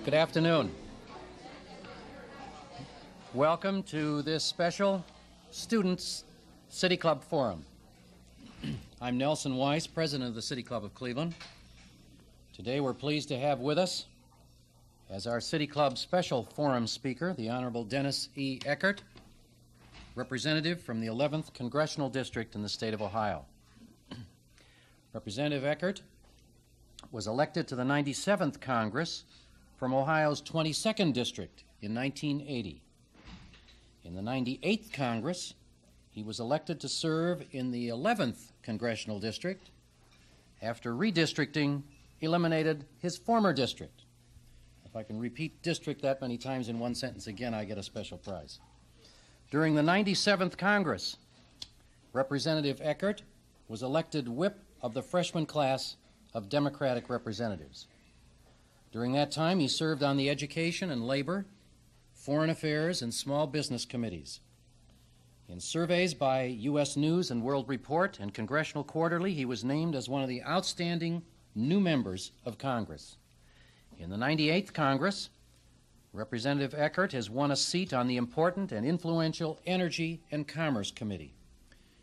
Good afternoon. Welcome to this special Students City Club Forum. I'm Nelson Weiss, President of the City Club of Cleveland. Today we're pleased to have with us, as our City Club Special Forum Speaker, the Honorable Dennis E. Eckart, representative from the 11th Congressional District in the state of Ohio. Representative Eckart was elected to the 97th Congress from Ohio's 22nd District in 1980. In the 98th Congress, he was elected to serve in the 11th Congressional District after redistricting eliminated his former district. If I can repeat district that many times in one sentence again, I get a special prize. During the 97th Congress, Representative Eckart was elected whip of the freshman class of Democratic representatives. During that time, he served on the Education and Labor, Foreign Affairs, and Small Business Committees. In surveys by U.S. News and World Report and Congressional Quarterly, he was named as one of the outstanding new members of Congress. In the 98th Congress, Representative Eckart has won a seat on the important and influential Energy and Commerce Committee.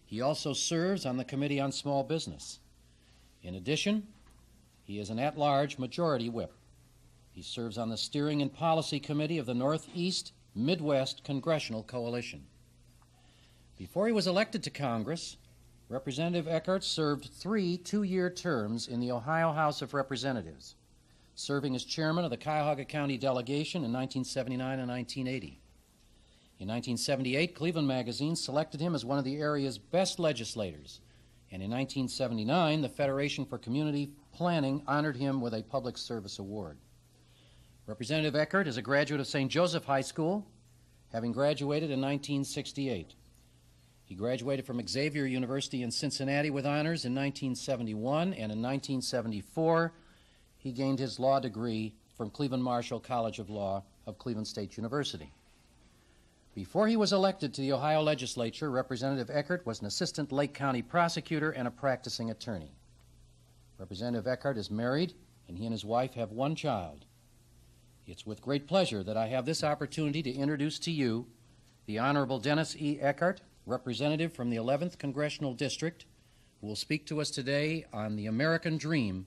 He also serves on the Committee on Small Business. In addition, he is an at-large majority whip. He serves on the Steering and Policy Committee of the Northeast Midwest Congressional Coalition. Before he was elected to Congress, Representative Eckart served 3 two-year terms in the Ohio House of Representatives, serving as chairman of the Cuyahoga County delegation in 1979 and 1980. In 1978, Cleveland Magazine selected him as one of the area's best legislators, and in 1979, the Federation for Community Planning honored him with a Public Service Award. Representative Eckart is a graduate of St. Joseph High School, having graduated in 1968. He graduated from Xavier University in Cincinnati with honors in 1971, and in 1974, he gained his law degree from Cleveland Marshall College of Law of Cleveland State University. Before he was elected to the Ohio legislature, Representative Eckart was an assistant Lake County prosecutor and a practicing attorney. Representative Eckart is married, and he and his wife have 1 child. It's with great pleasure that I have this opportunity to introduce to you the Honorable Dennis E. Eckart, representative from the 11th Congressional District, who will speak to us today on the American Dream,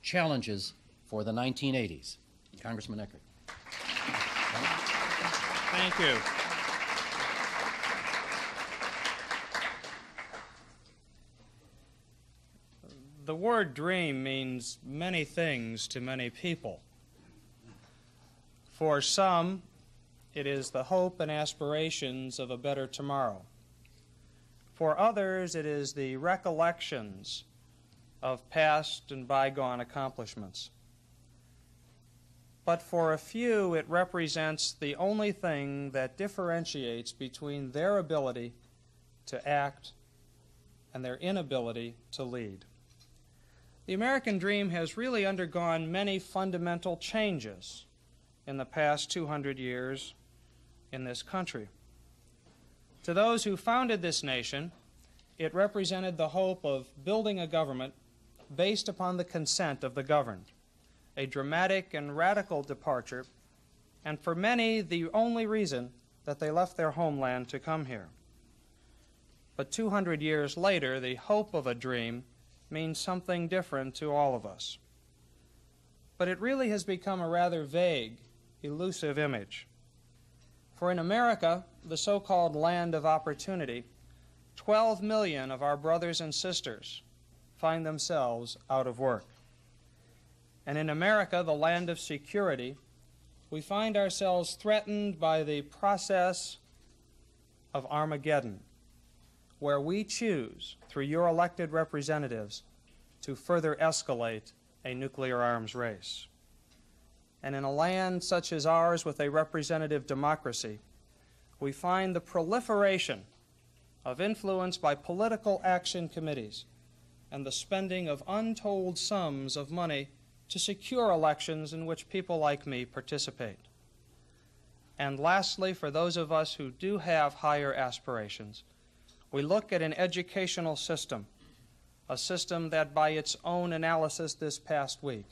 Challenges for the 1980s. Congressman Eckart. Thank you. The word dream means many things to many people. For some, it is the hope and aspirations of a better tomorrow. For others, it is the recollections of past and bygone accomplishments. But for a few, it represents the only thing that differentiates between their ability to act and their inability to lead. The American dream has really undergone many fundamental changes in the past 200 years in this country. To those who founded this nation, it represented the hope of building a government based upon the consent of the governed, a dramatic and radical departure, and for many, the only reason that they left their homeland to come here. But 200 years later, the hope of a dream means something different to all of us. But it really has become a rather vague, elusive image. For in America, the so-called land of opportunity, 12 million of our brothers and sisters find themselves out of work. And in America, the land of security, we find ourselves threatened by the process of Armageddon, where we choose, through your elected representatives, to further escalate a nuclear arms race. And in a land such as ours with a representative democracy, we find the proliferation of influence by political action committees and the spending of untold sums of money to secure elections in which people like me participate. And lastly, for those of us who do have higher aspirations, we look at an educational system, a system that by its own analysis this past week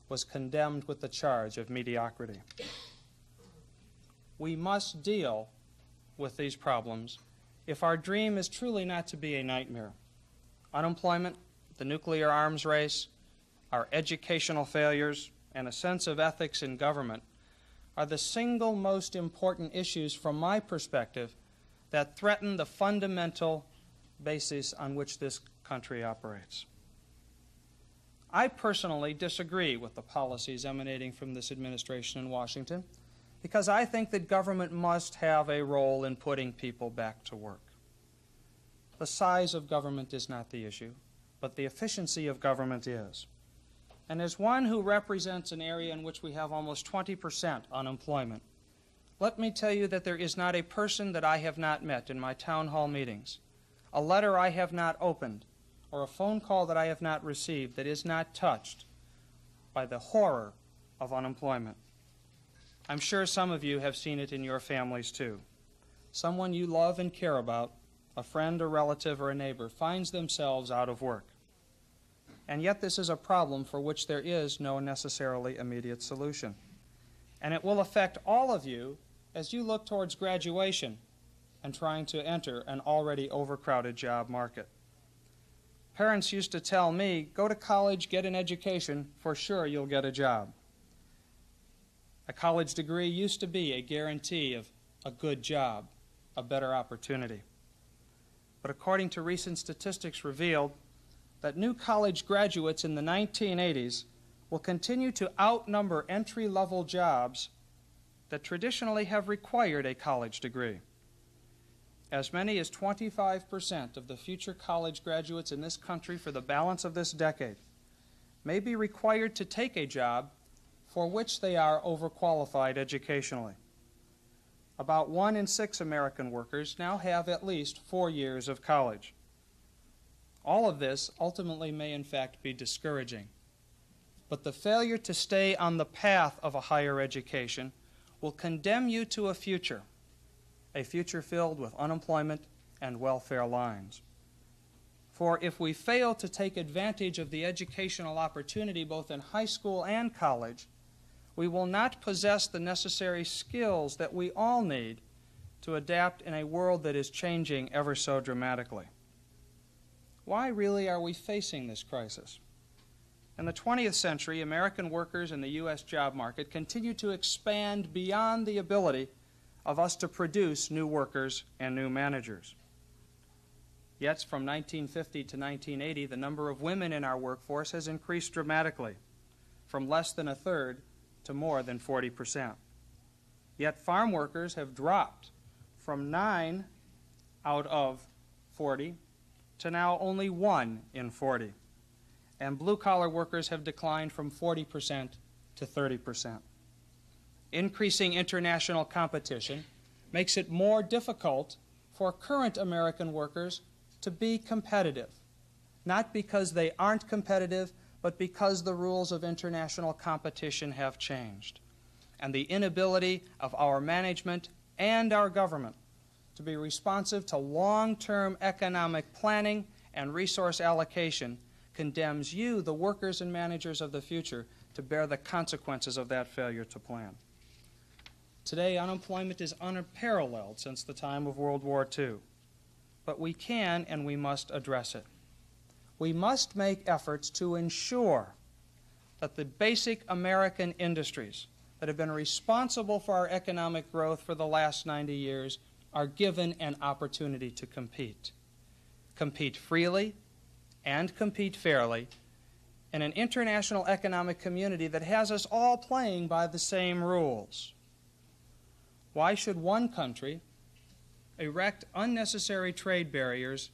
was condemned with the charge of mediocrity. We must deal with these problems if our dream is truly not to be a nightmare. Unemployment, the nuclear arms race, our educational failures, and a sense of ethics in government are the single most important issues from my perspective that threaten the fundamental basis on which this country operates. I personally disagree with the policies emanating from this administration in Washington because I think that government must have a role in putting people back to work. The size of government is not the issue, but the efficiency of government is. And as one who represents an area in which we have almost 20% unemployment, let me tell you that there is not a person that I have not met in my town hall meetings, a letter I have not opened, or a phone call that I have not received that is not touched by the horror of unemployment. I'm sure some of you have seen it in your families too. Someone you love and care about, a friend, a relative, or a neighbor, finds themselves out of work. And yet this is a problem for which there is no necessarily immediate solution. And it will affect all of you as you look towards graduation and trying to enter an already overcrowded job market. Parents used to tell me, go to college, get an education, for sure you'll get a job. A college degree used to be a guarantee of a good job, a better opportunity. But according to recent statistics revealed that new college graduates in the 1980s will continue to outnumber entry-level jobs that traditionally have required a college degree. As many as 25% of the future college graduates in this country for the balance of this decade may be required to take a job for which they are overqualified educationally. About 1 in 6 American workers now have at least 4 years of college. All of this ultimately may in fact be discouraging, but the failure to stay on the path of a higher education will condemn you to a future filled with unemployment and welfare lines. For if we fail to take advantage of the educational opportunity both in high school and college, we will not possess the necessary skills that we all need to adapt in a world that is changing ever so dramatically. Why really are we facing this crisis? In the 20th century, American workers in the U.S. job market continue to expand beyond the ability of us to produce new workers and new managers. Yet from 1950 to 1980, the number of women in our workforce has increased dramatically, from less than a third to more than 40%. Yet farm workers have dropped from 9 out of 40 to now only 1 in 40. And blue-collar workers have declined from 40% to 30%. Increasing international competition makes it more difficult for current American workers to be competitive, not because they aren't competitive, but because the rules of international competition have changed. And the inability of our management and our government to be responsive to long-term economic planning and resource allocation condemns you, the workers and managers of the future, to bear the consequences of that failure to plan. Today, unemployment is unparalleled since the time of World War II. But we can and we must address it. We must make efforts to ensure that the basic American industries that have been responsible for our economic growth for the last 90 years are given an opportunity to compete. Compete freely and compete fairly in an international economic community that has us all playing by the same rules. Why should one country erect unnecessary trade barriers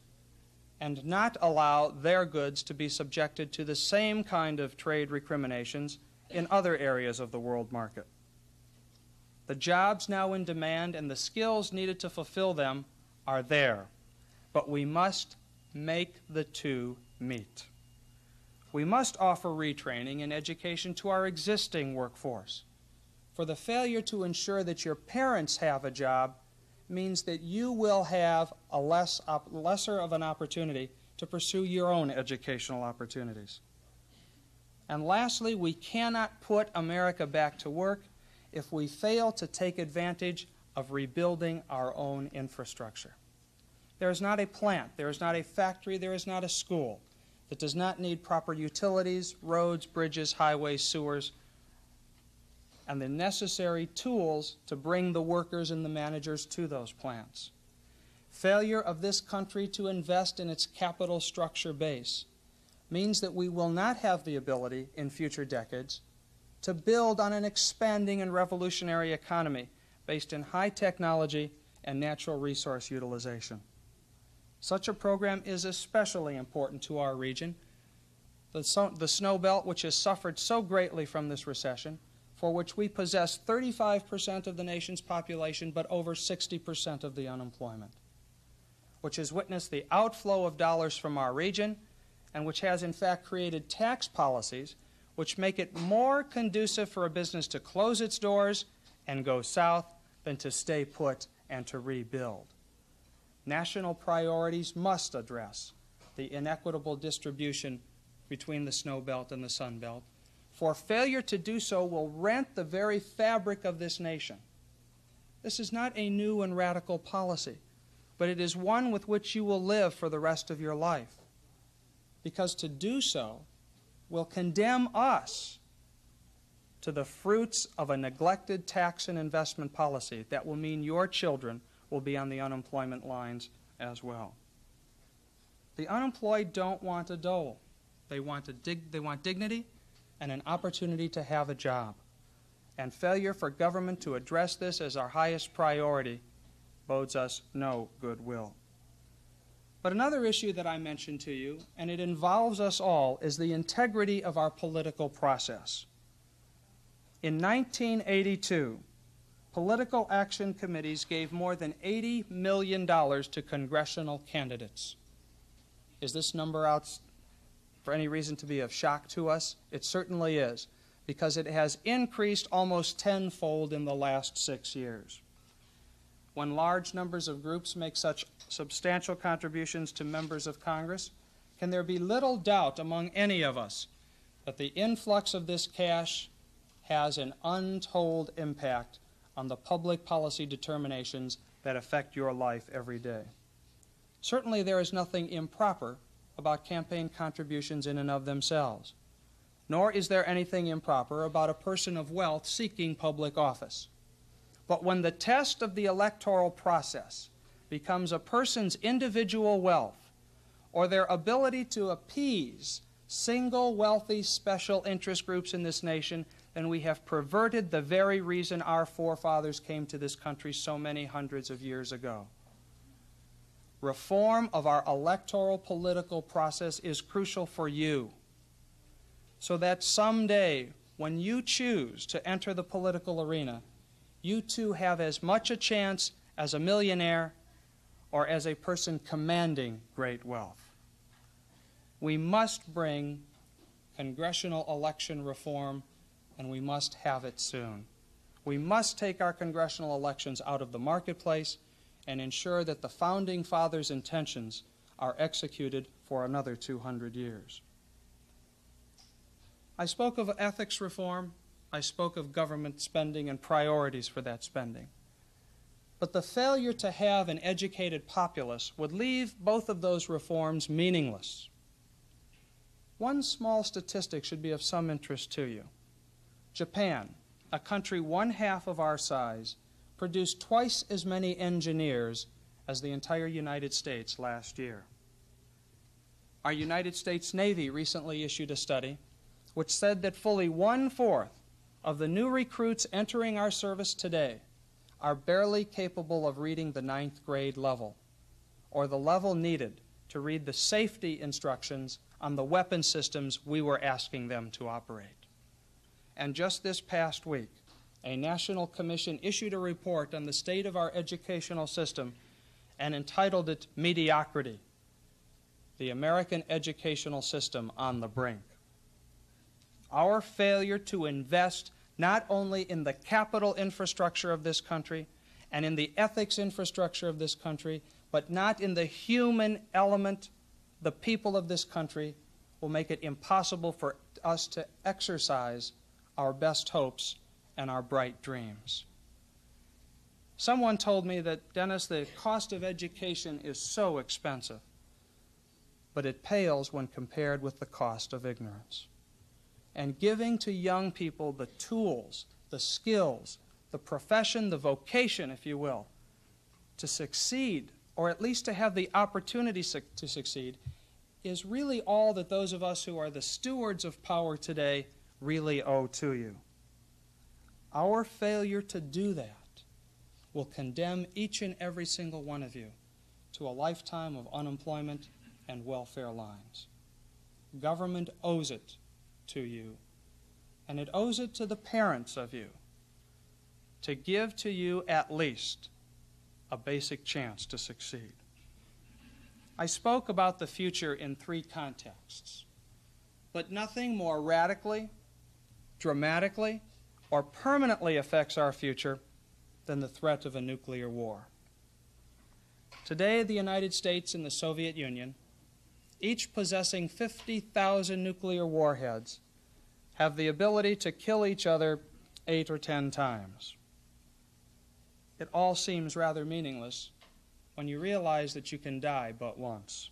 and not allow their goods to be subjected to the same kind of trade recriminations in other areas of the world market? The jobs now in demand and the skills needed to fulfill them are there, but we must make the two meet. We must offer retraining and education to our existing workforce. For the failure to ensure that your parents have a job means that you will have a lesser of an opportunity to pursue your own educational opportunities. And lastly, we cannot put America back to work if we fail to take advantage of rebuilding our own infrastructure. There is not a plant, there is not a factory, there is not a school that does not need proper utilities, roads, bridges, highways, sewers, and the necessary tools to bring the workers and the managers to those plants. Failure of this country to invest in its capital structure base means that we will not have the ability in future decades to build on an expanding and revolutionary economy based in high technology and natural resource utilization. Such a program is especially important to our region, the Snow Belt, which has suffered so greatly from this recession, for which we possess 35% of the nation's population but over 60% of the unemployment, which has witnessed the outflow of dollars from our region, and which has in fact created tax policies which make it more conducive for a business to close its doors and go south than to stay put and to rebuild. National priorities must address the inequitable distribution between the Snow Belt and the Sun Belt, for failure to do so will rent the very fabric of this nation. This is not a new and radical policy, but it is one with which you will live for the rest of your life, because to do so will condemn us to the fruits of a neglected tax and investment policy that will mean your children will be on the unemployment lines as well. The unemployed don't want a dole. They want dignity and an opportunity to have a job. And failure for government to address this as our highest priority bodes us no goodwill. But another issue that I mentioned to you, and it involves us all, is the integrity of our political process. In 1982, political action committees gave more than $80 million to congressional candidates. Is this number out for any reason to be of shock to us? It certainly is, because it has increased almost tenfold in the last 6 years. When large numbers of groups make such substantial contributions to members of Congress, can there be little doubt among any of us that the influx of this cash has an untold impact on the public policy determinations that affect your life every day? Certainly there is nothing improper about campaign contributions in and of themselves, nor is there anything improper about a person of wealth seeking public office. But when the test of the electoral process becomes a person's individual wealth or their ability to appease single wealthy special interest groups in this nation, then we have perverted the very reason our forefathers came to this country so many hundreds of years ago. Reform of our electoral political process is crucial for you, so that someday when you choose to enter the political arena, you too have as much a chance as a millionaire or as a person commanding great wealth. We must bring congressional election reform, and we must have it soon. We must take our congressional elections out of the marketplace and ensure that the Founding Fathers' intentions are executed for another 200 years. I spoke of ethics reform. I spoke of government spending and priorities for that spending. But the failure to have an educated populace would leave both of those reforms meaningless. One small statistic should be of some interest to you. Japan, a country 1/2 of our size, produced twice as many engineers as the entire United States last year. Our United States Navy recently issued a study which said that fully 1/4 of the new recruits entering our service today are barely capable of reading the 9th grade level, or the level needed to read the safety instructions on the weapon systems we were asking them to operate. And just this past week, a national commission issued a report on the state of our educational system and entitled it Mediocrity, the American Educational System on the Brink. Our failure to invest not only in the capital infrastructure of this country and in the ethics infrastructure of this country, but not in the human element, the people of this country, will make it impossible for us to exercise our best hopes and our bright dreams. Someone told me that, Dennis, the cost of education is so expensive, but it pales when compared with the cost of ignorance. And giving to young people the tools, the skills, the profession, the vocation, if you will, to succeed, or at least to have the opportunity to succeed, is really all that those of us who are the stewards of power today really owe to you. Our failure to do that will condemn each and every single one of you to a lifetime of unemployment and welfare lines. Government owes it to you, and it owes it to the parents of you to give to you at least a basic chance to succeed. I spoke about the future in three contexts, but nothing more radically, dramatically, or permanently affects our future than the threat of a nuclear war. Today, the United States and the Soviet Union, each possessing 50,000 nuclear warheads, have the ability to kill each other 8 or 10 times. It all seems rather meaningless when you realize that you can die but once.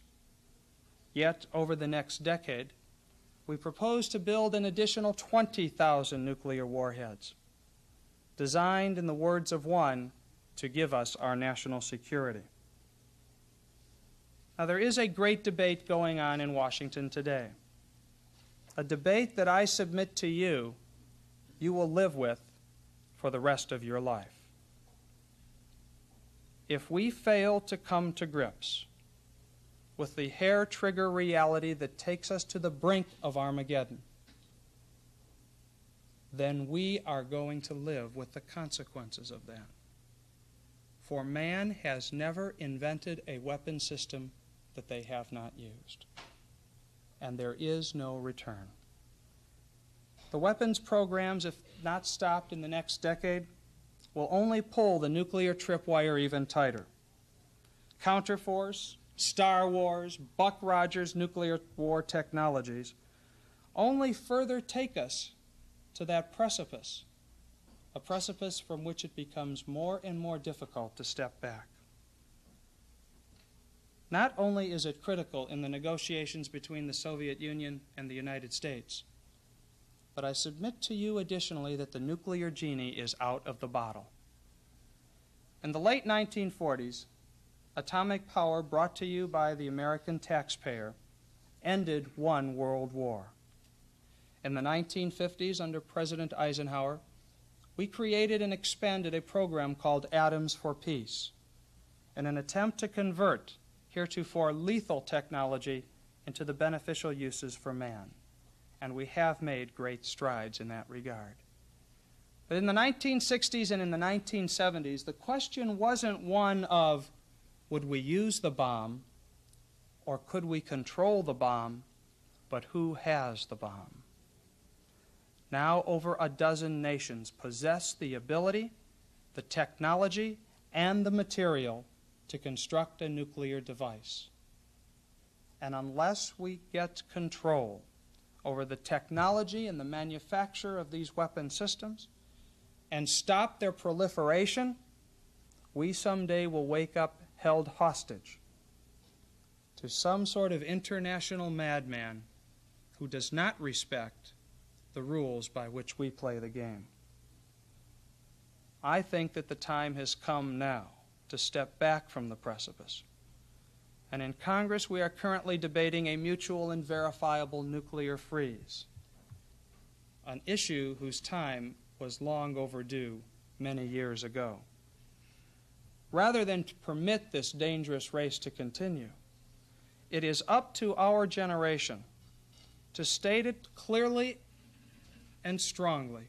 Yet, over the next decade, we propose to build an additional 20,000 nuclear warheads, designed, in the words of one, to give us our national security. Now, there is a great debate going on in Washington today, a debate that I submit to you, you will live with for the rest of your life. If we fail to come to grips with the hair-trigger reality that takes us to the brink of Armageddon, then we are going to live with the consequences of that. For man has never invented a weapon system that they have not used, and there is no return. The weapons programs, if not stopped in the next decade, will only pull the nuclear tripwire even tighter. Counterforce, Star Wars, Buck Rogers nuclear war technologies only further take us to that precipice, a precipice from which it becomes more and more difficult to step back. Not only is it critical in the negotiations between the Soviet Union and the United States, but I submit to you additionally that the nuclear genie is out of the bottle. In the late 1940s, atomic power brought to you by the American taxpayer ended one world war. In the 1950s, under President Eisenhower, we created and expanded a program called Atoms for Peace in an attempt to convert heretofore lethal technology into the beneficial uses for man. And we have made great strides in that regard. But in the 1960s and in the 1970s, the question wasn't one of would we use the bomb or could we control the bomb, but who has the bomb? Now over a dozen nations possess the ability, the technology, and the material to construct a nuclear device. And unless we get control over the technology and the manufacture of these weapon systems and stop their proliferation, we someday will wake up held hostage to some sort of international madman who does not respect the rules by which we play the game. I think that the time has come now to step back from the precipice. And in Congress, we are currently debating a mutual and verifiable nuclear freeze, an issue whose time was long overdue many years ago. Rather than to permit this dangerous race to continue, it is up to our generation to state it clearly and strongly,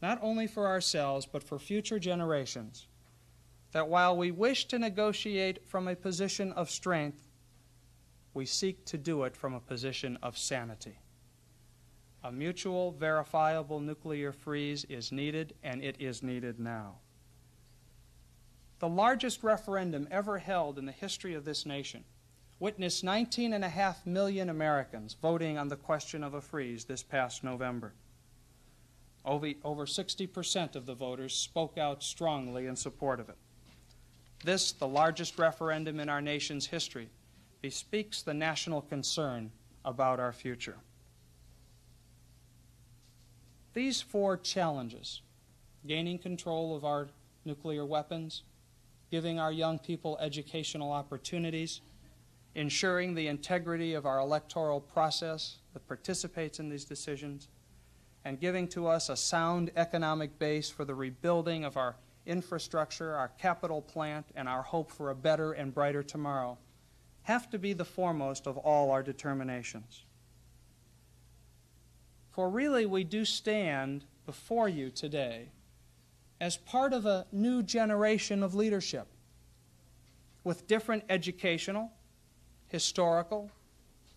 not only for ourselves but for future generations, that while we wish to negotiate from a position of strength, we seek to do it from a position of sanity. A mutual, verifiable nuclear freeze is needed, and it is needed now. The largest referendum ever held in the history of this nation witnessed 19.5 million Americans voting on the question of a freeze this past November. Over 60% of the voters spoke out strongly in support of it. This, the largest referendum in our nation's history, bespeaks the national concern about our future. These four challenges, gaining control of our nuclear weapons, giving our young people educational opportunities, ensuring the integrity of our electoral process that participates in these decisions, and giving to us a sound economic base for the rebuilding of our infrastructure, our capital plant, and our hope for a better and brighter tomorrow, have to be the foremost of all our determinations. For really, we do stand before you today as part of a new generation of leadership with different educational, historical,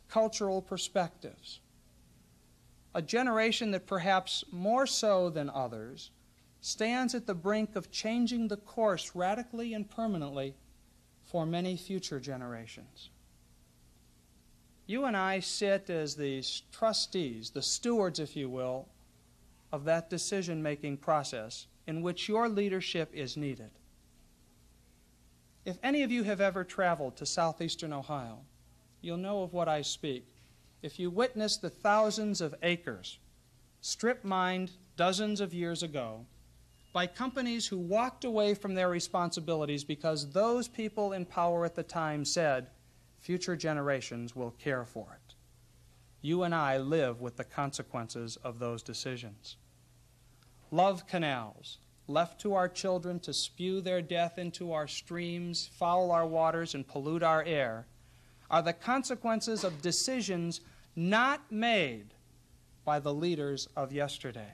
cultural perspectives. A generation that perhaps more so than others stands at the brink of changing the course radically and permanently for many future generations. You and I sit as the trustees, the stewards, if you will, of that decision-making process in which your leadership is needed. If any of you have ever traveled to southeastern Ohio, you'll know of what I speak. If you witness the thousands of acres strip-mined dozens of years ago by companies who walked away from their responsibilities because those people in power at the time said, future generations will care for it. You and I live with the consequences of those decisions. Love canals, left to our children to spew their death into our streams, foul our waters, and pollute our air, are the consequences of decisions not made by the leaders of yesterday.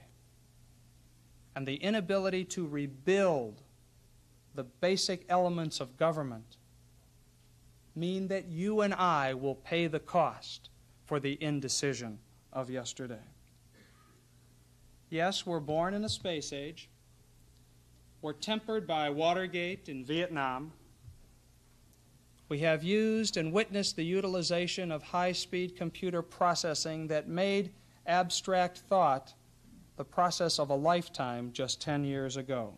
And the inability to rebuild the basic elements of government mean that you and I will pay the cost for the indecision of yesterday. Yes, we're born in a space age. We're tempered by Watergate in Vietnam. We have used and witnessed the utilization of high-speed computer processing that made abstract thought the process of a lifetime just 10 years ago.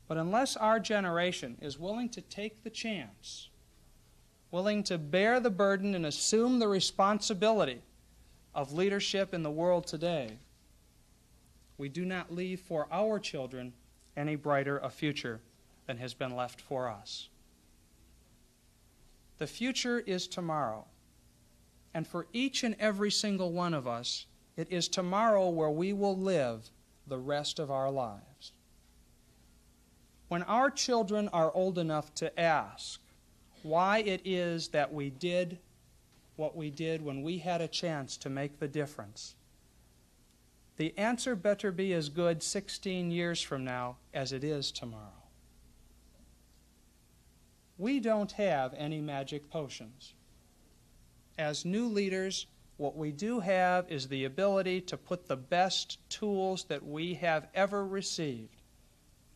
But unless our generation is willing to take the chance, willing to bear the burden and assume the responsibility of leadership in the world today, we do not leave for our children any brighter a future than has been left for us. The future is tomorrow, and for each and every single one of us, it is tomorrow where we will live the rest of our lives. When our children are old enough to ask why it is that we did what we did when we had a chance to make the difference, the answer better be as good 16 years from now as it is tomorrow. We don't have any magic potions. As new leaders, what we do have is the ability to put the best tools that we have ever received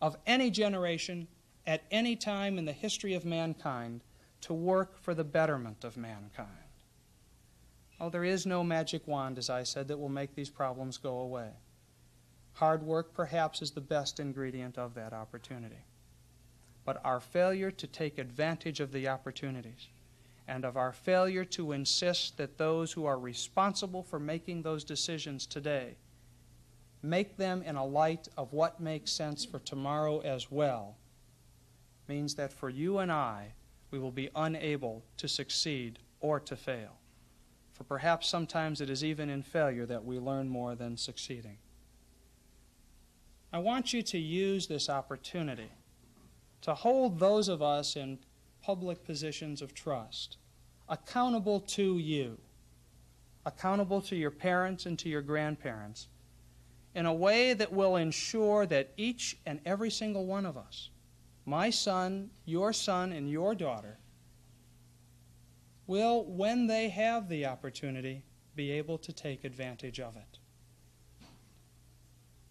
of any generation at any time in the history of mankind to work for the betterment of mankind. Oh, there is no magic wand, as I said, that will make these problems go away. Hard work, perhaps, is the best ingredient of that opportunity. But our failure to take advantage of the opportunities and of our failure to insist that those who are responsible for making those decisions today make them in a light of what makes sense for tomorrow as well means that for you and I, we will be unable to succeed or to fail. For perhaps sometimes it is even in failure that we learn more than succeeding. I want you to use this opportunity to hold those of us in public positions of trust accountable to you, accountable to your parents and to your grandparents, in a way that will ensure that each and every single one of us, my son, and your daughter, will, when they have the opportunity, be able to take advantage of it.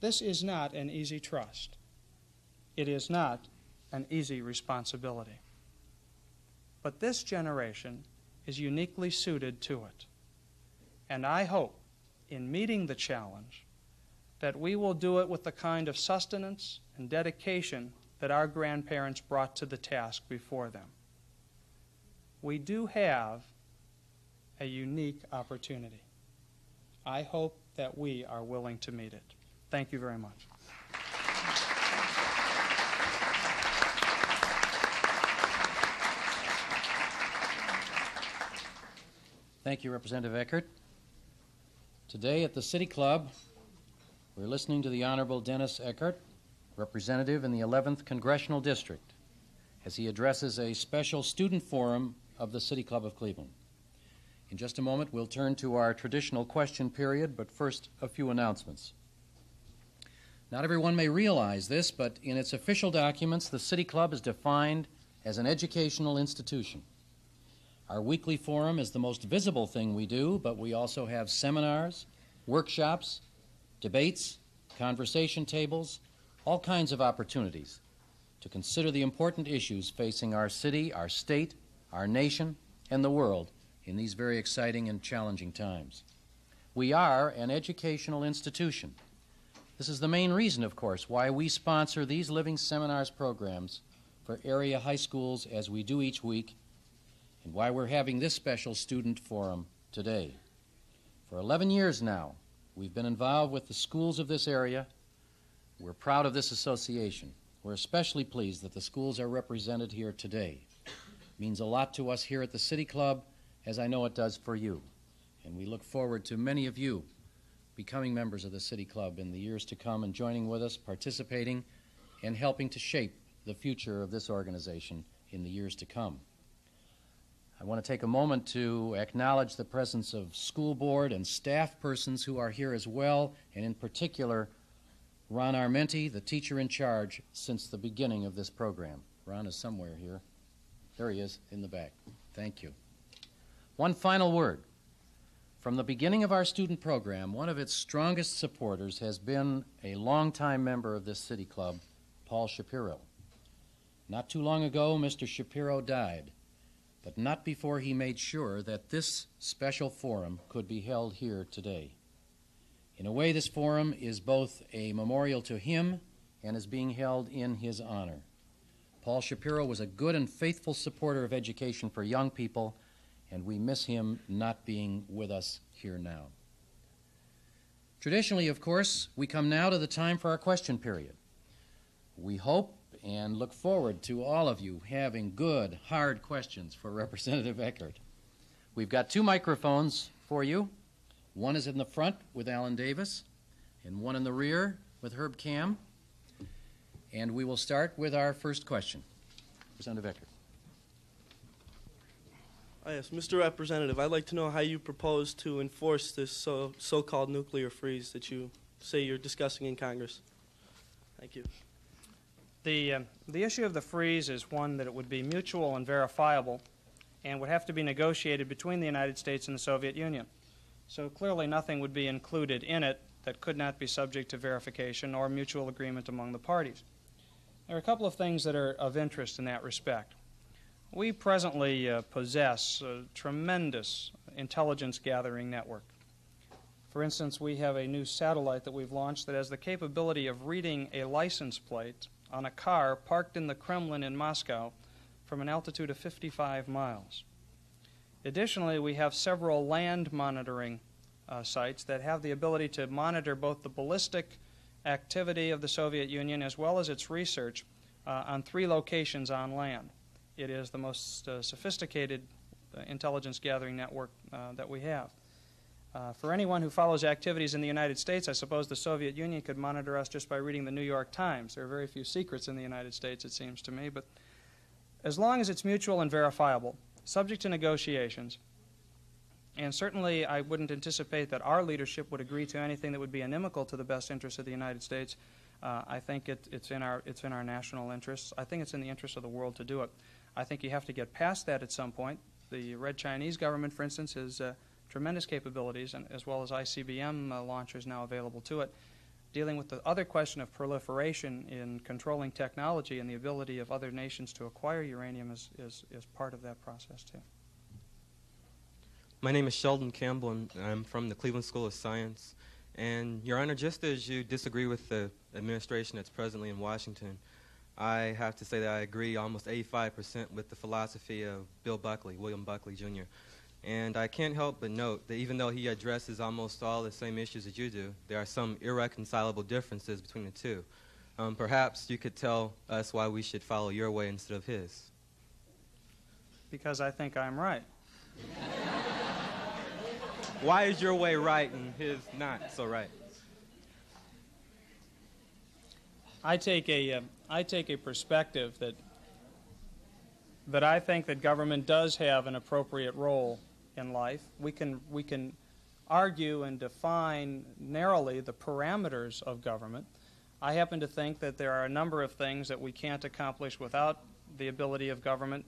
This is not an easy trust. It is not an easy responsibility. but this generation is uniquely suited to it. And I hope, in meeting the challenge, that we will do it with the kind of sustenance and dedication that our grandparents brought to the task before them. We do have a unique opportunity. I hope that we are willing to meet it. Thank you very much. Thank you, Representative Eckart. Today at the City Club, we're listening to the Honorable Dennis Eckart, representative in the 11th Congressional District, as he addresses a special student forum of the City Club of Cleveland. In just a moment, we'll turn to our traditional question period, but first, a few announcements. Not everyone may realize this, but in its official documents, the City Club is defined as an educational institution. Our weekly forum is the most visible thing we do, but we also have seminars, workshops, debates, conversation tables, all kinds of opportunities to consider the important issues facing our city, our state, our nation, and the world in these very exciting and challenging times. We are an educational institution. This is the main reason, of course, why we sponsor these Living Seminars programs for area high schools as we do each week, and why we're having this special student forum today. For 11 years now, we've been involved with the schools of this area. We're proud of this association. We're especially pleased that the schools are represented here today. It means a lot to us here at the City Club, as I know it does for you. And we look forward to many of you becoming members of the City Club in the years to come and joining with us, participating, and helping to shape the future of this organization in the years to come. I want to take a moment to acknowledge the presence of school board and staff persons who are here as well, and in particular, Ron Armenti, the teacher in charge since the beginning of this program. Ron is somewhere here. There he is in the back. Thank you. One final word. From the beginning of our student program, one of its strongest supporters has been a longtime member of this City Club, Paul Shapiro. Not too long ago, Mr. Shapiro died, but not before he made sure that this special forum could be held here today. In a way, this forum is both a memorial to him and is being held in his honor. Paul Shapiro was a good and faithful supporter of education for young people, and we miss him not being with us here now. Traditionally, of course, we come now to the time for our question period. We hope and look forward to all of you having good, hard questions for Representative Eckart. We've got two microphones for you. One is in the front with Alan Davis, and one in the rear with Herb Cam. And we will start with our first question. Representative Eckart. Yes, Mr. Representative, I'd like to know how you propose to enforce this so-called nuclear freeze that you say you're discussing in Congress. Thank you. The issue of the freeze is one that it would be mutual and verifiable and would have to be negotiated between the United States and the Soviet Union. So clearly nothing would be included in it that could not be subject to verification or mutual agreement among the parties. There are a couple of things that are of interest in that respect. We presently possess a tremendous intelligence gathering network. For instance, we have a new satellite that we've launched that has the capability of reading a license plate on a car parked in the Kremlin in Moscow from an altitude of 55 miles. Additionally, we have several land monitoring sites that have the ability to monitor both the ballistic activity of the Soviet Union as well as its research on 3 locations on land. It is the most sophisticated intelligence gathering network that we have. For anyone who follows activities in the United States, I suppose the Soviet Union could monitor us just by reading the New York Times. There are very few secrets in the United States, it seems to me, but as long as it's mutual and verifiable, subject to negotiations, and certainly I wouldn't anticipate that our leadership would agree to anything that would be inimical to the best interests of the United States. I think it's in our national interests. I think it's in the interest of the world to do it. I think you have to get past that at some point. The Red Chinese government, for instance, has tremendous capabilities, and as well as ICBM launchers now available to it. dealing with the other question of proliferation in controlling technology and the ability of other nations to acquire uranium is part of that process too. My name is Sheldon Campbell, and I'm from the Cleveland School of Science. And, Your Honor, just as you disagree with the administration that's presently in Washington, I have to say that I agree almost 85% with the philosophy of William Buckley, Jr. And I can't help but note that even though he addresses almost all the same issues that you do, there are some irreconcilable differences between the two. Perhaps you could tell us why we should follow your way instead of his. Because I think I'm right. Why is your way right and his not so right? I take a perspective that I think that government does have an appropriate role in life. We can argue and define narrowly the parameters of government. I happen to think that there are a number of things that we can't accomplish without the ability of government,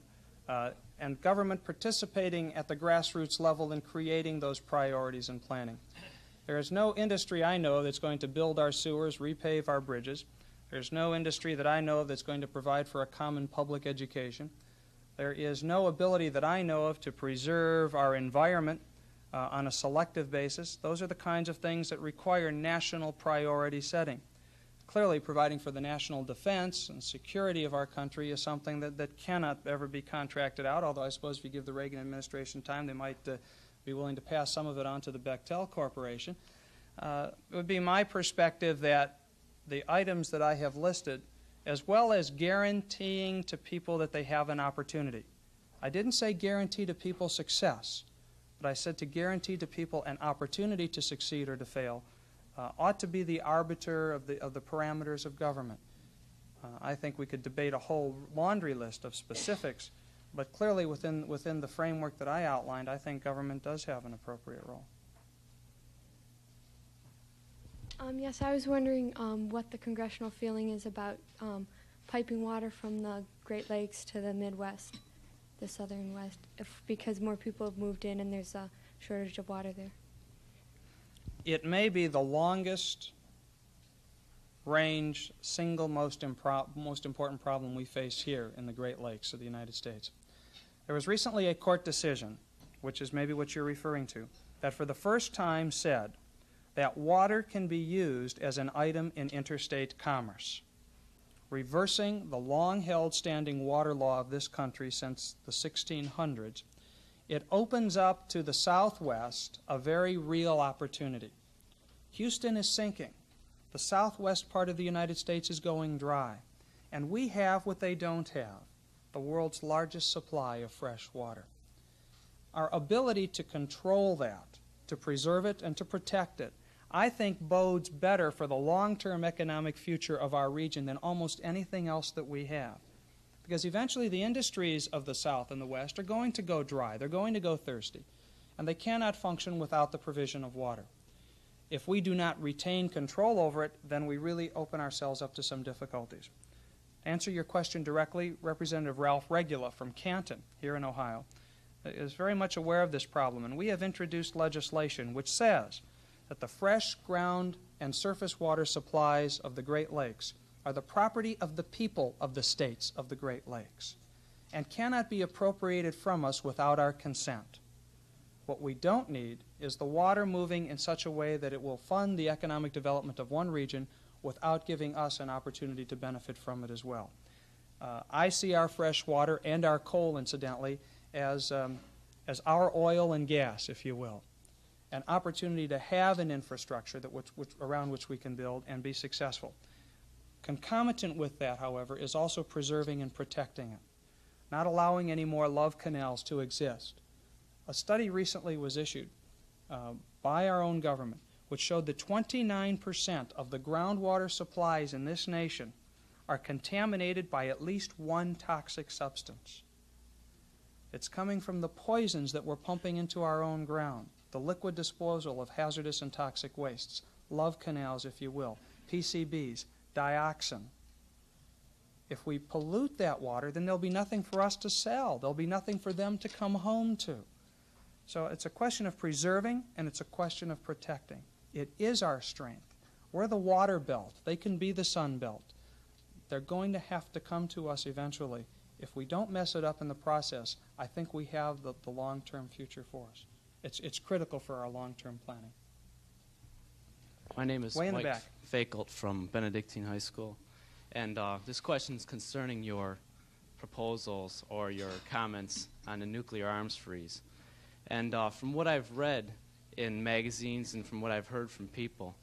and government participating at the grassroots level in creating those priorities and planning. There is no industry I know that's going to build our sewers, repave our bridges. There's no industry that I know of that's going to provide for a common public education. There is no ability that I know of to preserve our environment on a selective basis. Those are the kinds of things that require national priority setting. Clearly, providing for the national defense and security of our country is something that cannot ever be contracted out, although I suppose if you give the Reagan administration time, they might be willing to pass some of it on to the Bechtel Corporation. It would be my perspective that the items that I have listed, as well as guaranteeing to people that they have an opportunity. I didn't say guarantee to people success, but I said to guarantee to people an opportunity to succeed or to fail ought to be the arbiter of the parameters of government. I think we could debate a whole laundry list of specifics, but clearly within the framework that I outlined, I think government does have an appropriate role. Yes, I was wondering what the congressional feeling is about piping water from the Great Lakes to the Midwest, the Southern West, because more people have moved in and there's a shortage of water there. It may be the longest range, single most important problem we face here in the Great Lakes of the United States. There was recently a court decision, which is maybe what you're referring to, that for the first time said that water can be used as an item in interstate commerce, reversing the long-held standing water law of this country since the 1600s. It opens up to the Southwest a very real opportunity. Houston is sinking. The southwest part of the United States is going dry. And we have what they don't have, the world's largest supply of fresh water. Our ability to control that, to preserve it and to protect it, I think bodes better for the long-term economic future of our region than almost anything else that we have. Because eventually the industries of the South and the West are going to go dry. They're going to go thirsty. And they cannot function without the provision of water. If we do not retain control over it, then we really open ourselves up to some difficulties. To answer your question directly, Representative Ralph Regula from Canton, here in Ohio, is very much aware of this problem. And we have introduced legislation which says that the fresh ground and surface water supplies of the Great Lakes are the property of the people of the states of the Great Lakes and cannot be appropriated from us without our consent. What we don't need is the water moving in such a way that it will fund the economic development of one region without giving us an opportunity to benefit from it as well. I see our fresh water and our coal, incidentally, as our oil and gas, if you will, an opportunity to have an infrastructure around which we can build and be successful. Concomitant with that, however, is also preserving and protecting it, not allowing any more love canals to exist. A study recently was issued by our own government which showed that 29% of the groundwater supplies in this nation are contaminated by at least one toxic substance. It's coming from the poisons that we're pumping into our own ground, the liquid disposal of hazardous and toxic wastes, love canals, if you will, PCBs, dioxin. If we pollute that water, then there'll be nothing for us to sell. There'll be nothing for them to come home to. So it's a question of preserving and it's a question of protecting. It is our strength. We're the water belt. They can be the sun belt. They're going to have to come to us eventually. If we don't mess it up in the process, I think we have the long-term future for us. It's critical for our long-term planning. My name is Way in the Mike back. Fakelt from Benedictine High School. And this question is concerning your proposals or your comments on the nuclear arms freeze. And from what I've read in magazines and from what I've heard from people,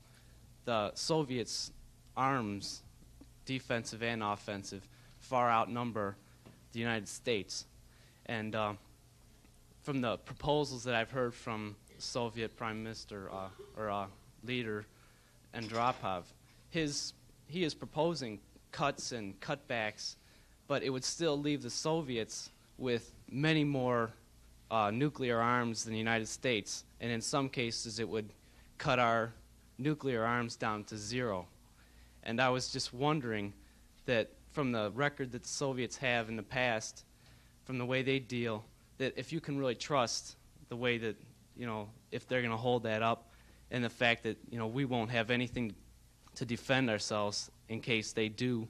the Soviets' arms, defensive and offensive, far outnumber the United States. And from the proposals that I've heard from Soviet Prime Minister or leader Andropov, he is proposing cuts and cutbacks, but it would still leave the Soviets with many more nuclear arms than the United States, and in some cases it would cut our nuclear arms down to zero. And I was just wondering that from the record that the Soviets have in the past, from the way they deal, that if you can really trust the way that, if they're going to hold that up, and the fact that, we won't have anything to defend ourselves in case they do,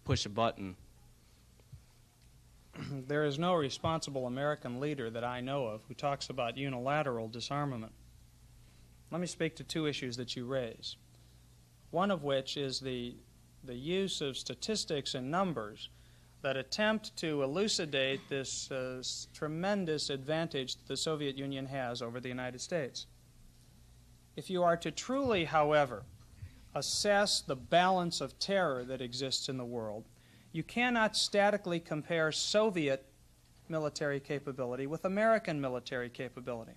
push a button. There is no responsible American leader that I know of who talks about unilateral disarmament. Let me speak to two issues that you raise. One of which is the use of statistics and numbers that attempt to elucidate this tremendous advantage that the Soviet Union has over the United States. If you are to truly, however, assess the balance of terror that exists in the world, you cannot statically compare Soviet military capability with American military capability.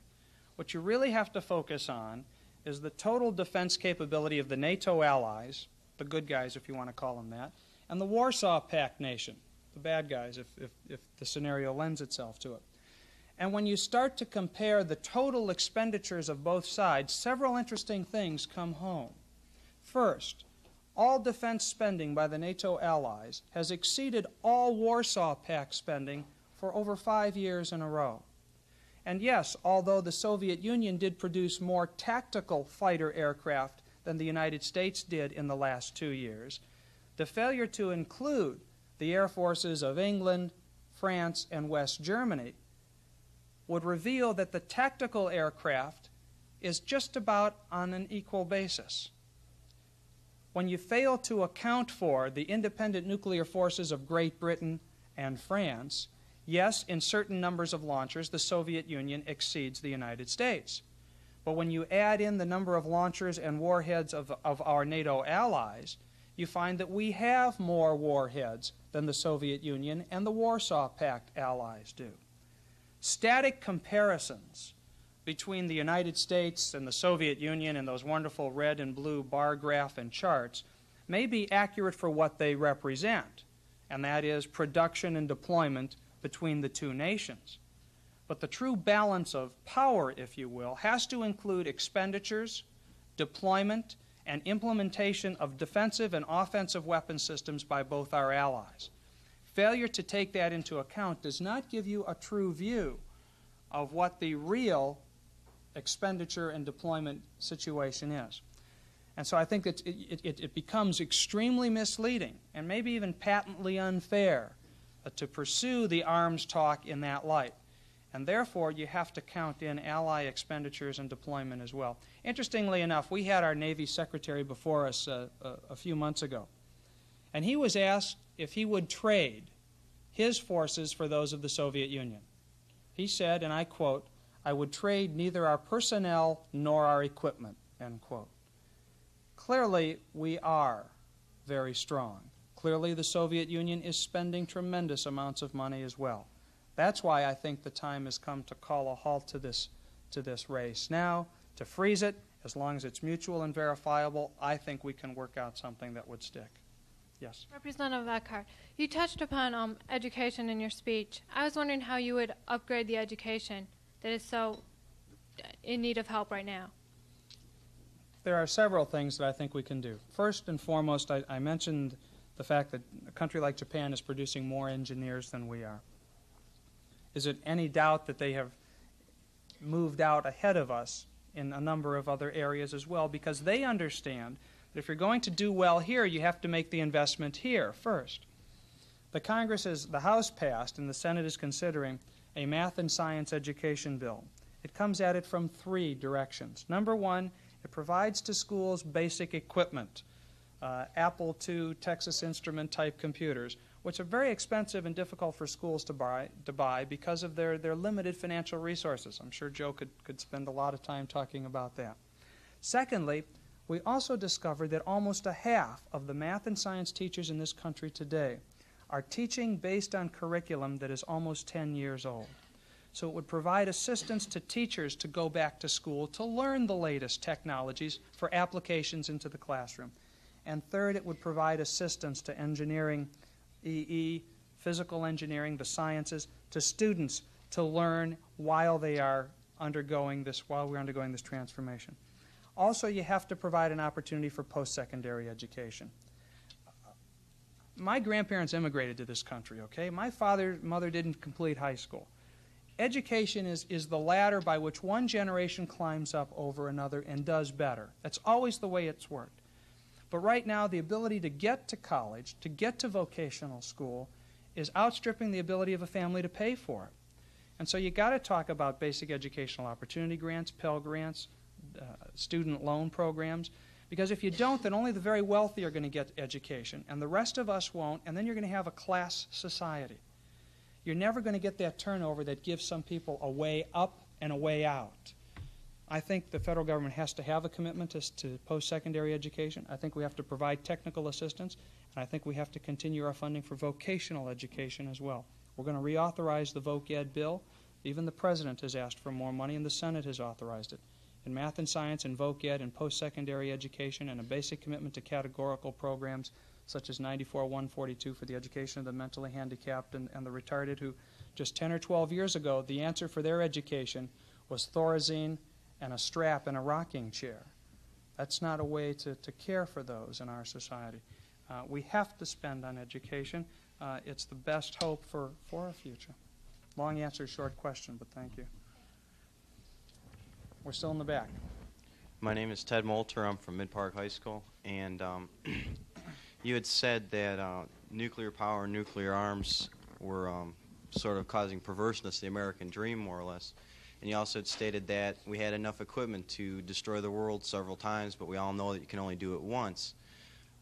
What you really have to focus on is the total defense capability of the NATO allies, the good guys if you want to call them that, and the Warsaw Pact nation, the bad guys if the scenario lends itself to it. And when you start to compare the total expenditures of both sides, several interesting things come home. First, all defense spending by the NATO allies has exceeded all Warsaw Pact spending for over 5 years in a row. And yes, although the Soviet Union did produce more tactical fighter aircraft than the United States did in the last 2 years, the failure to include the air forces of England, France, and West Germany would reveal that the tactical aircraft is just about on an equal basis. When you fail to account for the independent nuclear forces of Great Britain and France, yes, in certain numbers of launchers, the Soviet Union exceeds the United States. But when you add in the number of launchers and warheads of our NATO allies, you find that we have more warheads than the Soviet Union and the Warsaw Pact allies do. Static comparisons between the United States and the Soviet Union and those wonderful red and blue bar graph and charts may be accurate for what they represent, and that is production and deployment between the two nations. But the true balance of power, if you will, has to include expenditures, deployment, and implementation of defensive and offensive weapon systems by both our allies. Failure to take that into account does not give you a true view of what the real expenditure and deployment situation is. And so I think that it becomes extremely misleading and maybe even patently unfair to pursue the arms talk in that light. And therefore, you have to count in ally expenditures and deployment as well. Interestingly enough, we had our Navy Secretary before us a few months ago. And he was asked if he would trade his forces for those of the Soviet Union. He said, and I quote, "I would trade neither our personnel nor our equipment," end quote. Clearly, we are very strong. Clearly, the Soviet Union is spending tremendous amounts of money as well. That's why I think the time has come to call a halt to this race now, to freeze it. As long as it's mutual and verifiable, I think we can work out something that would stick. Yes. Representative Eckart, you touched upon education in your speech. I was wondering how you would upgrade the education that is so in need of help right now. There are several things that I think we can do. First and foremost, I mentioned the fact that a country like Japan is producing more engineers than we are. Is it any doubt that they have moved out ahead of us in a number of other areas as well, because they understand that if you're going to do well here, you have to make the investment here first. The House passed and the Senate is considering a math and science education bill. It comes at it from 3 directions. Number one, it provides to schools basic equipment, Apple II, Texas Instrument type computers, which are very expensive and difficult for schools to buy because of their limited financial resources. I'm sure Joe could spend a lot of time talking about that. Secondly, we also discovered that almost a half of the math and science teachers in this country today are teaching based on curriculum that is almost 10 years old. So it would provide assistance to teachers to go back to school to learn the latest technologies for applications into the classroom. And third, it would provide assistance to engineering, EE, physical engineering, the sciences, to students to learn while we're undergoing this transformation. Also, you have to provide an opportunity for post-secondary education. My grandparents immigrated to this country, okay? My mother didn't complete high school. Education is the ladder by which one generation climbs up over another and does better. That's always the way it's worked. But right now, the ability to get to college, to get to vocational school, is outstripping the ability of a family to pay for it. And so you got to talk about basic educational opportunity grants, Pell Grants, student loan programs, because if you don't, then only the very wealthy are going to get education, and the rest of us won't, and then you're going to have a class society. You're never going to get that turnover that gives some people a way up and a way out. I think the federal government has to have a commitment to post-secondary education. I think we have to provide technical assistance, and I think we have to continue our funding for vocational education as well. We're going to reauthorize the Voc Ed bill. Even the President has asked for more money, and the Senate has authorized it. In math and science and Voc Ed and post-secondary education, and a basic commitment to categorical programs such as 94-142 for the education of the mentally handicapped and the retarded, who just 10 or 12 years ago, the answer for their education was Thorazine and a strap and a rocking chair. That's not a way to care for those in our society. We have to spend on education. It's the best hope for our future. Long answer, short question, but thank you. We're still in the back. My name is Ted Moulter. I'm from Mid-Park High School. And you had said that nuclear power and nuclear arms were sort of causing perverseness of the American dream, more or less. And you also had stated that we had enough equipment to destroy the world several times, but we all know that you can only do it once.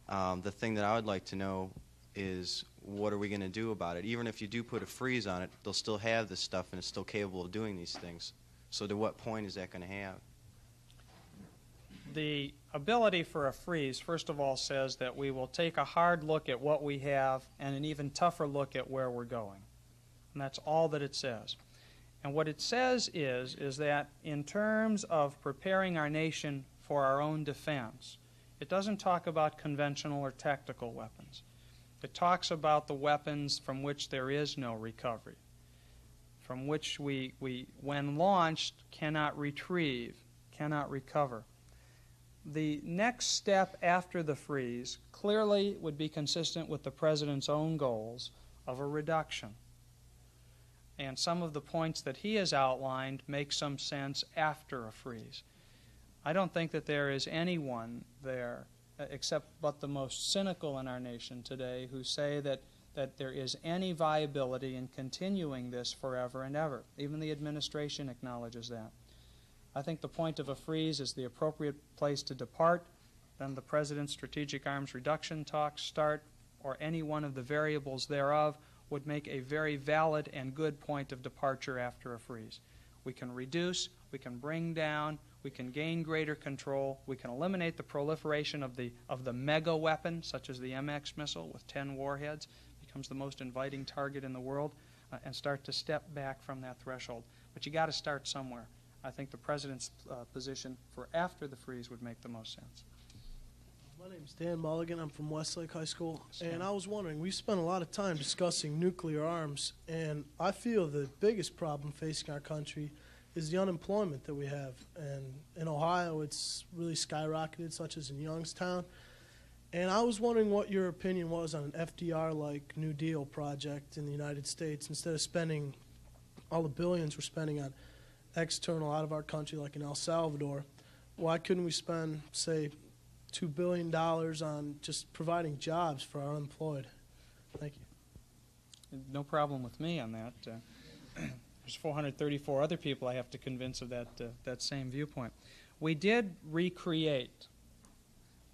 The thing that I would like to know is, what are we going to do about it? Even if you do put a freeze on it, they'll still have this stuff and it's still capable of doing these things. So to what point is that going to have? The ability for a freeze, first of all, says that we will take a hard look at what we have and an even tougher look at where we're going. And that's all that it says. And what it says is that in terms of preparing our nation for our own defense, it doesn't talk about conventional or tactical weapons. It talks about the weapons from which there is no recovery, from which we when launched, cannot retrieve, cannot recover. The next step after the freeze clearly would be consistent with the President's own goals of a reduction. And some of the points that he has outlined make some sense after a freeze. I don't think that there is anyone there, except but the most cynical in our nation today, who say that there is any viability in continuing this forever and ever. Even the administration acknowledges that. I think the point of a freeze is the appropriate place to depart. Then the President's strategic arms reduction talks start, or any one of the variables thereof would make a very valid and good point of departure after a freeze. We can reduce, we can bring down, we can gain greater control, we can eliminate the proliferation of the mega weapon, such as the MX missile with 10 warheads, becomes the most inviting target in the world, and start to step back from that threshold. But you got to start somewhere. I think the President's position for after the freeze would make the most sense. My name is Dan Mulligan. I'm from Westlake High School. And I was wondering, we've spent a lot of time discussing nuclear arms, and I feel the biggest problem facing our country is the unemployment that we have. And in Ohio, it's really skyrocketed, such as in Youngstown. And I was wondering what your opinion was on an FDR-like New Deal project in the United States. Instead of spending all the billions we're spending on external out of our country, like in El Salvador, why couldn't we spend, say, $2 billion on just providing jobs for our unemployed? Thank you. No problem with me on that. There's 434 other people I have to convince of that same viewpoint. We did recreate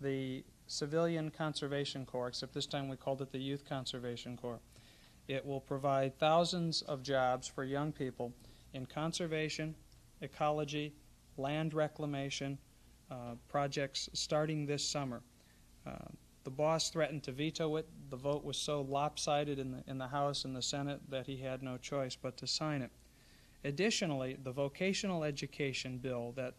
the Civilian Conservation Corps, except this time we called it the Youth Conservation Corps. It will provide thousands of jobs for young people in conservation, ecology, land reclamation projects starting this summer. The boss threatened to veto it. The vote was so lopsided in the House and the Senate that he had no choice but to sign it. Additionally, the vocational education bill that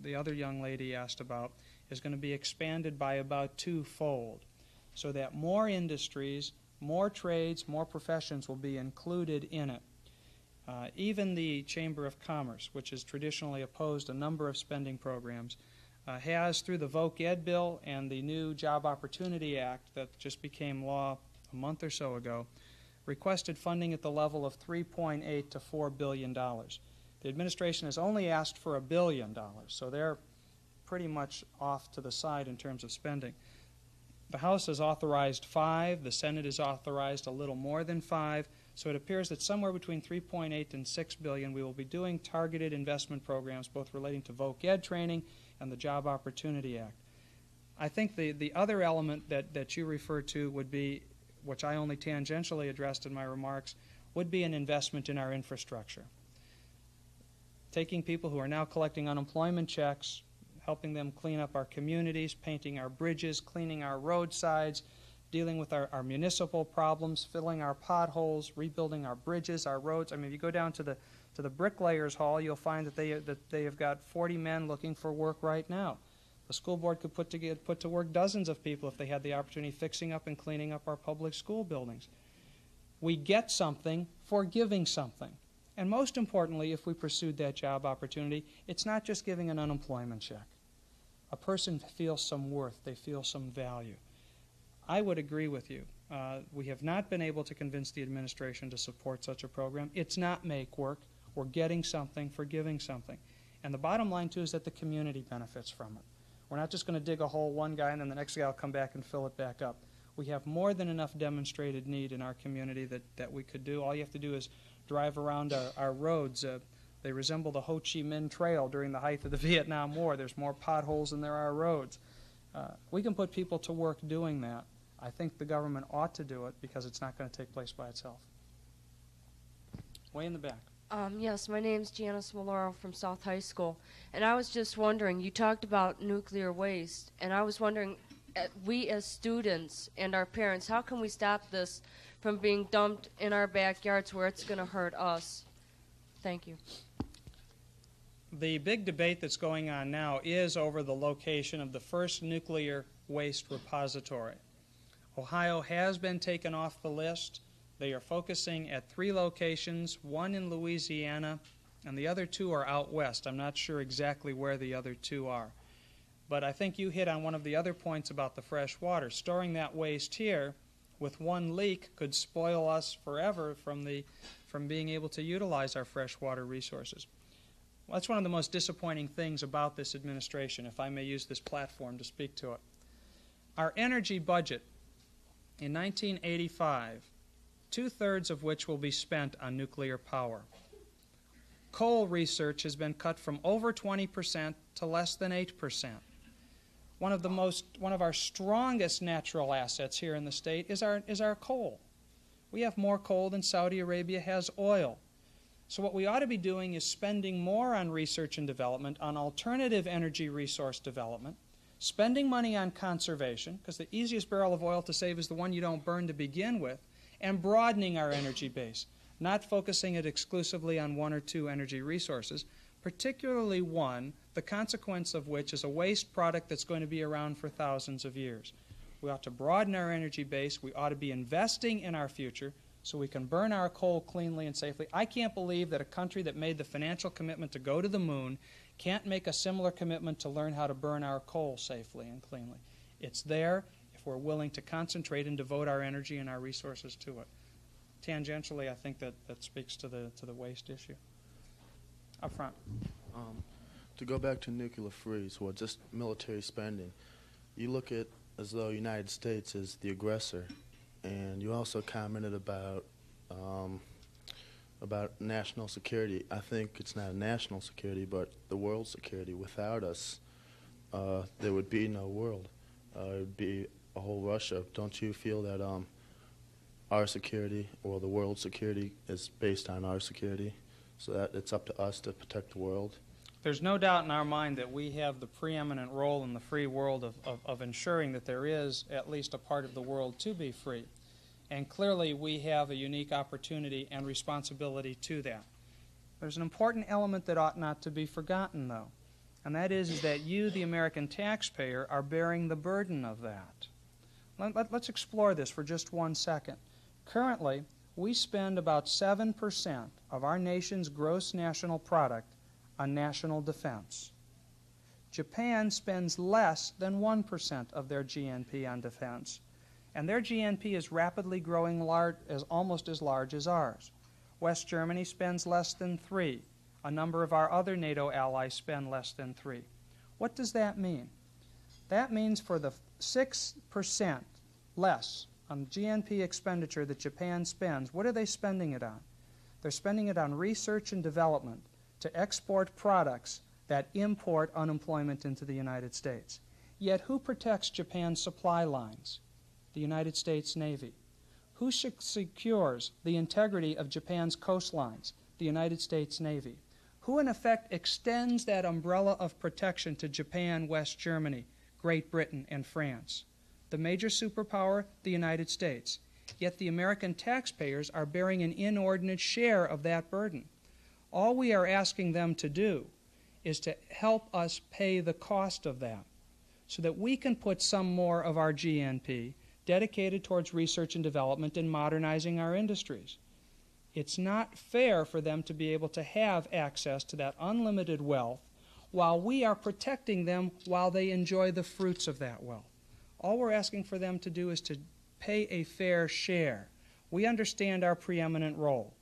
the other young lady asked about is going to be expanded by about twofold, so that more industries, more trades, more professions will be included in it. Even the Chamber of Commerce, which has traditionally opposed a number of spending programs, has, through the Voc Ed bill and the new Job Opportunity Act that just became law a month or so ago, requested funding at the level of $3.8 to $4 billion. The administration has only asked for $1 billion, so they're pretty much off to the side in terms of spending. The House has authorized 5, the Senate has authorized a little more than 5, so it appears that somewhere between 3.8 and 6 billion we will be doing targeted investment programs, both relating to Voc Ed training and the Job Opportunity Act. I think the other element that you refer to would be, which I only tangentially addressed in my remarks, would be an investment in our infrastructure. Taking people who are now collecting unemployment checks, helping them clean up our communities, painting our bridges, cleaning our roadsides, dealing with our municipal problems, filling our potholes, rebuilding our bridges, our roads. I mean, if you go down to the bricklayers hall, you'll find that they have got 40 men looking for work right now. The school board could put to work dozens of people if they had the opportunity fixing up and cleaning up our public school buildings. We get something for giving something. And most importantly, if we pursued that job opportunity, it's not just giving an unemployment check. A person feels some worth, they feel some value. I would agree with you. We have not been able to convince the administration to support such a program. It's not make work. We're getting something for giving something. And the bottom line, too, is that the community benefits from it. We're not just going to dig a hole one guy and then the next guy will come back and fill it back up. We have more than enough demonstrated need in our community that we could do. All you have to do is drive around our roads. They resemble the Ho Chi Minh Trail during the height of the Vietnam War. There's more potholes than there are roads. We can put people to work doing that. I think the government ought to do it because it's not going to take place by itself. Way in the back. Yes, my name's Janice Maloro from South High School, and I was just wondering, you talked about nuclear waste, and I was wondering, we as students and our parents, how can we stop this from being dumped in our backyards where it's going to hurt us? Thank you. The big debate that's going on now is over the location of the first nuclear waste repository. Ohio has been taken off the list. They are focusing at 3 locations, one in Louisiana, and the other 2 are out west. I'm not sure exactly where the other 2 are. But I think you hit on one of the other points about the fresh water. Storing that waste here with one leak could spoil us forever from being able to utilize our freshwater resources. Well, that's one of the most disappointing things about this administration, if I may use this platform to speak to it. Our energy budget in 1985, 2/3 of which will be spent on nuclear power. Coal research has been cut from over 20% to less than 8%. One of our strongest natural assets here in the state is our coal. We have more coal than Saudi Arabia has oil. So what we ought to be doing is spending more on research and development, on alternative energy resource development, spending money on conservation, because the easiest barrel of oil to save is the one you don't burn to begin with, and broadening our energy base, not focusing it exclusively on 1 or 2 energy resources, particularly one, the consequence of which is a waste product that's going to be around for thousands of years. We ought to broaden our energy base. We ought to be investing in our future so we can burn our coal cleanly and safely. I can't believe that a country that made the financial commitment to go to the moon can't make a similar commitment to learn how to burn our coal safely and cleanly. It's there if we're willing to concentrate and devote our energy and our resources to it. Tangentially, I think that speaks to the waste issue. Up front. To go back to nuclear freeze or just military spending, you look at as though the United States is the aggressor, and you also commented about national security. I think it's not national security, but the world security. Without us, there would be no world. It would be a whole Russia. Don't you feel that our security or the world's security is based on our security, so that it's up to us to protect the world? There's no doubt in our mind that we have the preeminent role in the free world of ensuring that there is at least a part of the world to be free. And clearly we have a unique opportunity and responsibility to that. There's an important element that ought not to be forgotten, though, and that is that you, the American taxpayer, are bearing the burden of that. Let's explore this for just 1 second. Currently, we spend about 7% of our nation's gross national product on national defense. Japan spends less than 1% of their GNP on defense, and their GNP is rapidly growing almost as large as ours. West Germany spends less than 3%. A number of our other NATO allies spend less than 3%. What does that mean? That means for the 6% less on GNP expenditure that Japan spends, what are they spending it on? They're spending it on research and development to export products that import unemployment into the United States. Yet who protects Japan's supply lines? The United States Navy. Who secures the integrity of Japan's coastlines? The United States Navy. Who in effect extends that umbrella of protection to Japan, West Germany, Great Britain, and France? The major superpower, the United States. Yet the American taxpayers are bearing an inordinate share of that burden. All we are asking them to do is to help us pay the cost of that so that we can put some more of our GNP dedicated towards research and development and modernizing our industries. It's not fair for them to be able to have access to that unlimited wealth while we are protecting them while they enjoy the fruits of that wealth. All we're asking for them to do is to pay a fair share. We understand our preeminent role.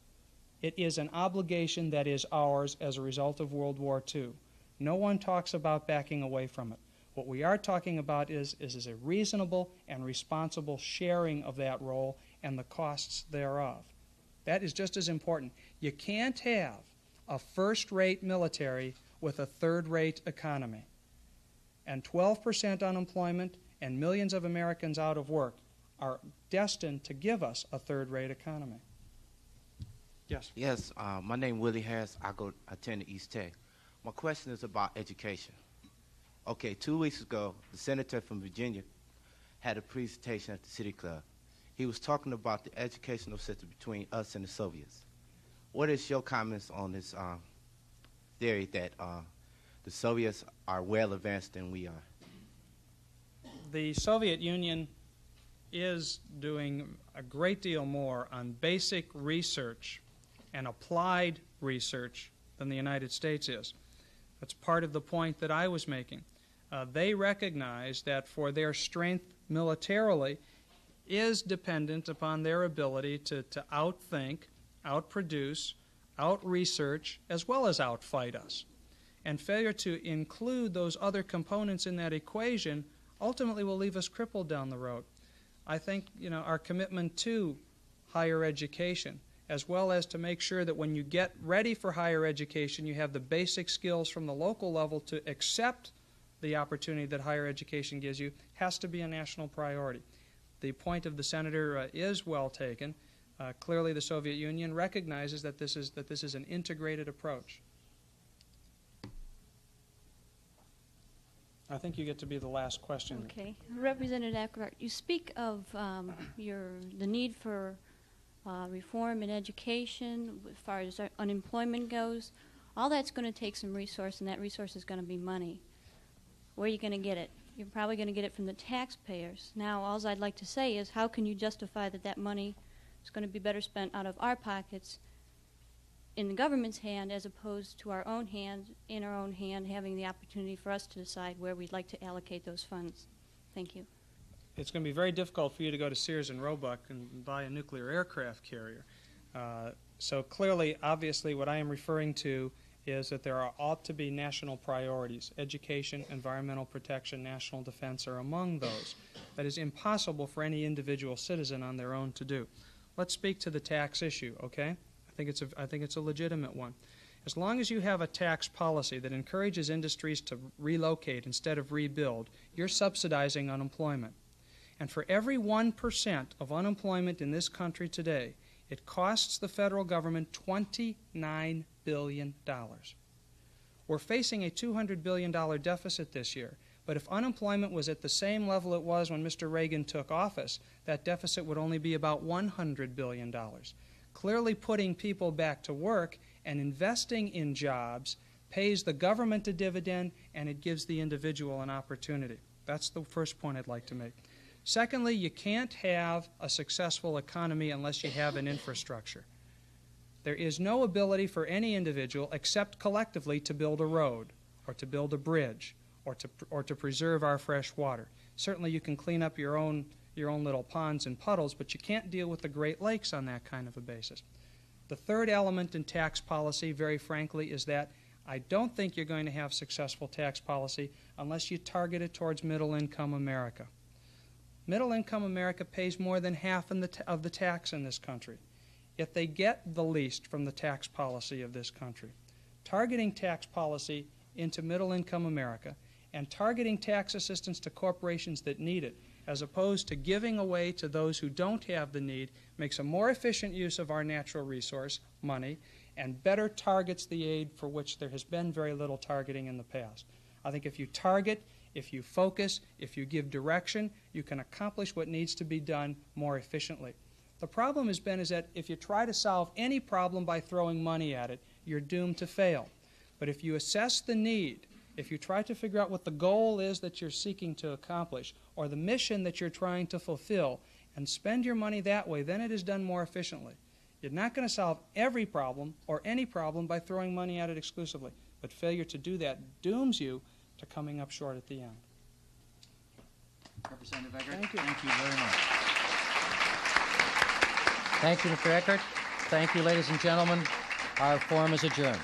It is an obligation that is ours as a result of World War II. No one talks about backing away from it. What we are talking about is a reasonable and responsible sharing of that role and the costs thereof. That is just as important. You can't have a first-rate military with a third-rate economy. And 12% unemployment and millions of Americans out of work are destined to give us a third-rate economy. Yes. Yes, my name is Willie Harris. I attend East Tech. My question is about education. Okay, 2 weeks ago, the senator from Virginia had a presentation at the City Club. He was talking about the educational system between us and the Soviets. What is your comments on this theory that the Soviets are well advanced than we are? The Soviet Union is doing a great deal more on basic research and applied research than the United States is. That's part of the point that I was making. They recognize that for their strength militarily is dependent upon their ability to outthink, outproduce, out-research, as well as outfight us. And failure to include those other components in that equation ultimately will leave us crippled down the road. I think, our commitment to higher education, as well as to make sure that when you get ready for higher education, you have the basic skills from the local level to accept the opportunity that higher education gives you, has to be a national priority. The point of the senator is well taken. Clearly, the Soviet Union recognizes that this is an integrated approach. I think you get to be the last question. Okay. Representative Eckart, you speak of the need for reform in education as far as unemployment goes. All that's going to take some resource, and that resource is going to be money. Where are you going to get it? You're probably going to get it from the taxpayers. Now, all I'd like to say is, how can you justify that money is going to be better spent out of our pockets in the government's hand as opposed to our own hand, in our own hand, having the opportunity for us to decide where we'd like to allocate those funds? Thank you. It's going to be very difficult for you to go to Sears and Roebuck and buy a nuclear aircraft carrier. So clearly, obviously, what I am referring to is that there ought to be national priorities. Education, environmental protection, national defense are among those. That is impossible for any individual citizen on their own to do. Let's speak to the tax issue, okay? I think it's a legitimate one. As long as you have a tax policy that encourages industries to relocate instead of rebuild, you're subsidizing unemployment. And for every 1% of unemployment in this country today, it costs the federal government $29 billion. We're facing a $200 billion deficit this year, but if unemployment was at the same level it was when Mr. Reagan took office, that deficit would only be about $100 billion. Clearly putting people back to work and investing in jobs pays the government a dividend and it gives the individual an opportunity. That's the first point I'd like to make. Secondly, you can't have a successful economy unless you have an infrastructure. There is no ability for any individual except collectively to build a road or to build a bridge or to preserve our fresh water. Certainly you can clean up your own little ponds and puddles, but you can't deal with the Great Lakes on that kind of a basis. The third element in tax policy, very frankly, is that I don't think you're going to have successful tax policy unless you target it towards middle-income America. Middle-income America pays more than half of the tax in this country, yet they get the least from the tax policy of this country. Targeting tax policy into middle-income America and targeting tax assistance to corporations that need it, as opposed to giving away to those who don't have the need, makes a more efficient use of our natural resource, money, and better targets the aid for which there has been very little targeting in the past. I think if you target, if you focus, if you give direction, you can accomplish what needs to be done more efficiently. The problem has been is that if you try to solve any problem by throwing money at it, you're doomed to fail. But if you assess the need, if you try to figure out what the goal is that you're seeking to accomplish or the mission that you're trying to fulfill and spend your money that way, then it is done more efficiently. You're not going to solve every problem or any problem by throwing money at it exclusively, but failure to do that dooms you to coming up short at the end. Representative Eckart, Thank you. Thank you very much. Thank you, Mr. Eckart. Thank you, ladies and gentlemen. Our forum is adjourned.